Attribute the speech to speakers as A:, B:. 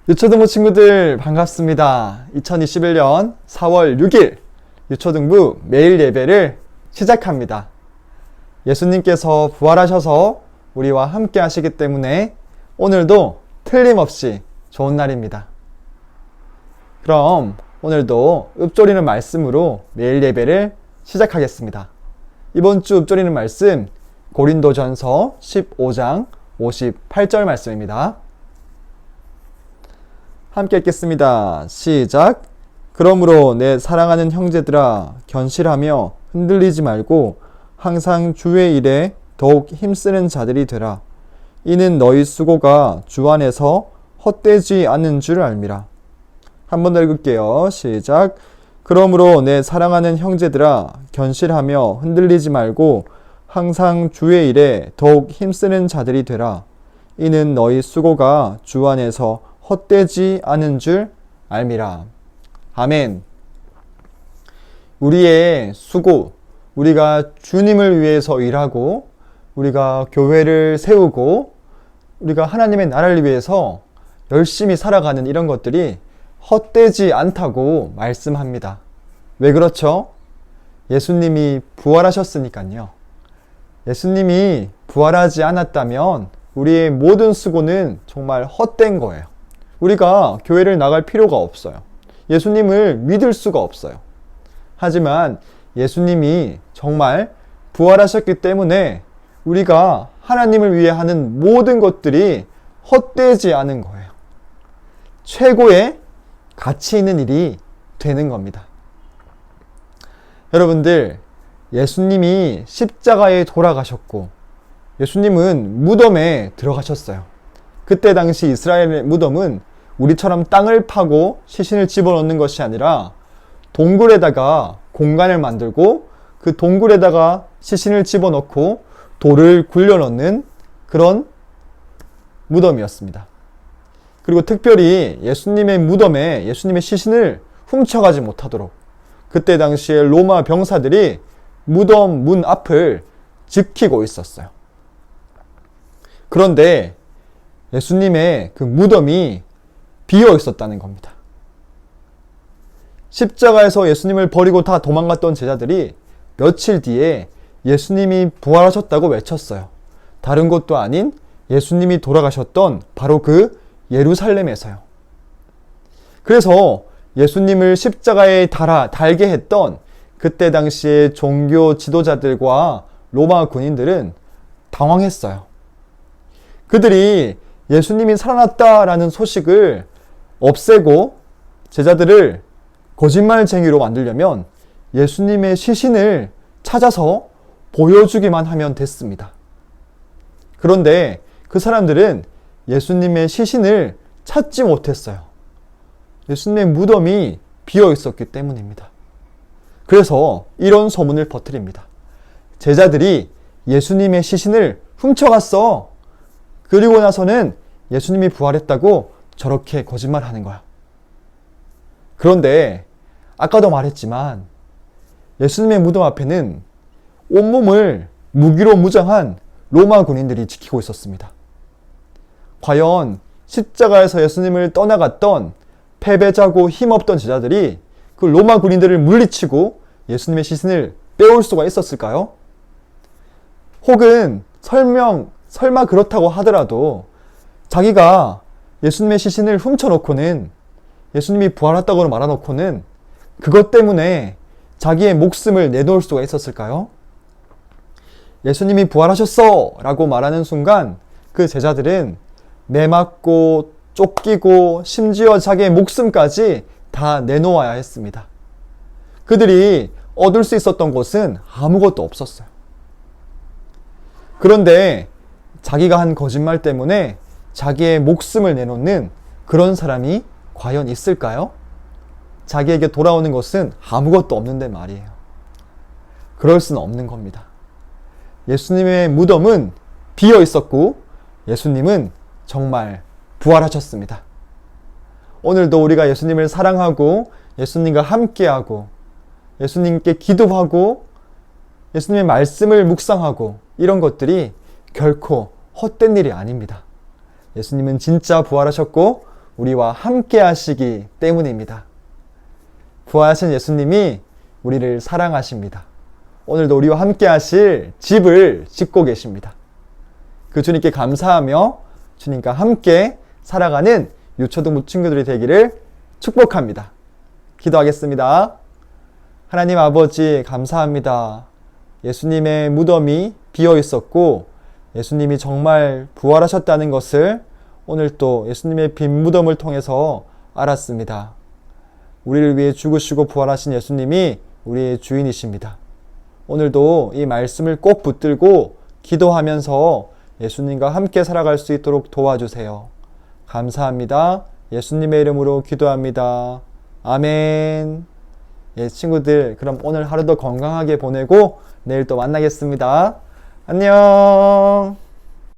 A: 유초등부 친구들 반갑습니다. 2021년 4월 6일 유초등부 매일 예배를 시작합니다. 예수님께서 부활하셔서 우리와 함께 하시기 때문에 오늘도 틀림없이 좋은 날입니다. 그럼 오늘도 읊조리는 말씀으로 매일 예배를 시작하겠습니다. 이번 주 읊조리는 말씀 고린도전서 15장 58절 말씀입니다. 함께 읽겠습니다. 시작. 그러므로 내 사랑하는 형제들아 견실하며 흔들리지 말고 항상 주의 일에 더욱 힘쓰는 자들이 되라. 이는 너희 수고가 주 안에서 헛되지 않는 줄 알미라. 한 번 더 읽을게요. 시작. 그러므로 내 사랑하는 형제들아 견실하며 흔들리지 말고 항상 주의 일에 더욱 힘쓰는 자들이 되라. 이는 너희 수고가 주 안에서 헛되지 않은 줄 알미라. 아멘. 우리의 수고, 우리가 주님을 위해서 일하고 우리가 교회를 세우고 우리가 하나님의 나라를 위해서 열심히 살아가는 이런 것들이 헛되지 않다고 말씀합니다. 왜 그렇죠? 예수님이 부활하셨으니까요. 예수님이 부활하지 않았다면 우리의 모든 수고는 정말 헛된 거예요. 우리가 교회를 나갈 필요가 없어요. 예수님을 믿을 수가 없어요. 하지만 예수님이 정말 부활하셨기 때문에 우리가 하나님을 위해 하는 모든 것들이 헛되지 않은 거예요. 최고의 가치 있는 일이 되는 겁니다. 여러분들, 예수님이 십자가에 돌아가셨고 예수님은 무덤에 들어가셨어요. 그때 당시 이스라엘의 무덤은 우리처럼 땅을 파고 시신을 집어넣는 것이 아니라 동굴에다가 공간을 만들고 그 동굴에다가 시신을 집어넣고 돌을 굴려넣는 그런 무덤이었습니다. 그리고 특별히 예수님의 무덤에 예수님의 시신을 훔쳐가지 못하도록 그때 당시에 로마 병사들이 무덤 문 앞을 지키고 있었어요. 그런데 예수님의 그 무덤이 비어 있었다는 겁니다. 십자가에서 예수님을 버리고 다 도망갔던 제자들이 며칠 뒤에 예수님이 부활하셨다고 외쳤어요. 다른 곳도 아닌 예수님이 돌아가셨던 바로 그 예루살렘에서요. 그래서 예수님을 십자가에 달게 했던 그때 당시의 종교 지도자들과 로마 군인들은 당황했어요. 그들이 예수님이 살아났다라는 소식을 없애고 제자들을 거짓말쟁이로 만들려면 예수님의 시신을 찾아서 보여주기만 하면 됐습니다. 그런데 그 사람들은 예수님의 시신을 찾지 못했어요. 예수님의 무덤이 비어 있었기 때문입니다. 그래서 이런 소문을 퍼뜨립니다. 제자들이 예수님의 시신을 훔쳐갔어. 그리고 나서는 예수님이 부활했다고 저렇게 거짓말하는 거야. 그런데 아까도 말했지만 예수님의 무덤 앞에는 온몸을 무기로 무장한 로마 군인들이 지키고 있었습니다. 과연 십자가에서 예수님을 떠나갔던 패배자고 힘없던 제자들이 그 로마 군인들을 물리치고 예수님의 시신을 빼올 수가 있었을까요? 혹은 설마 그렇다고 하더라도 자기가 예수님의 시신을 훔쳐놓고는 예수님이 부활했다고 말해놓고는 그것 때문에 자기의 목숨을 내놓을 수가 있었을까요? 예수님이 부활하셨어! 라고 말하는 순간 그 제자들은 매맞고 쫓기고 심지어 자기의 목숨까지 다 내놓아야 했습니다. 그들이 얻을 수 있었던 것은 아무것도 없었어요. 그런데 자기가 한 거짓말 때문에 자기의 목숨을 내놓는 그런 사람이 과연 있을까요? 자기에게 돌아오는 것은 아무것도 없는데 말이에요. 그럴 수는 없는 겁니다. 예수님의 무덤은 비어 있었고 예수님은 정말 부활하셨습니다. 오늘도 우리가 예수님을 사랑하고 예수님과 함께하고 예수님께 기도하고 예수님의 말씀을 묵상하고 이런 것들이 결코 헛된 일이 아닙니다. 예수님은 진짜 부활하셨고 우리와 함께 하시기 때문입니다. 부활하신 예수님이 우리를 사랑하십니다. 오늘도 우리와 함께 하실 집을 짓고 계십니다. 그 주님께 감사하며 주님과 함께 살아가는 유초등 친구들이 되기를 축복합니다. 기도하겠습니다. 하나님 아버지 감사합니다. 예수님의 무덤이 비어 있었고 예수님이 정말 부활하셨다는 것을 오늘 또 예수님의 빈 무덤을 통해서 알았습니다. 우리를 위해 죽으시고 부활하신 예수님이 우리의 주인이십니다. 오늘도 이 말씀을 꼭 붙들고 기도하면서 예수님과 함께 살아갈 수 있도록 도와주세요. 감사합니다. 예수님의 이름으로 기도합니다. 아멘. 예, 친구들, 그럼 오늘 하루도 건강하게 보내고 내일 또 만나겠습니다. 안녕.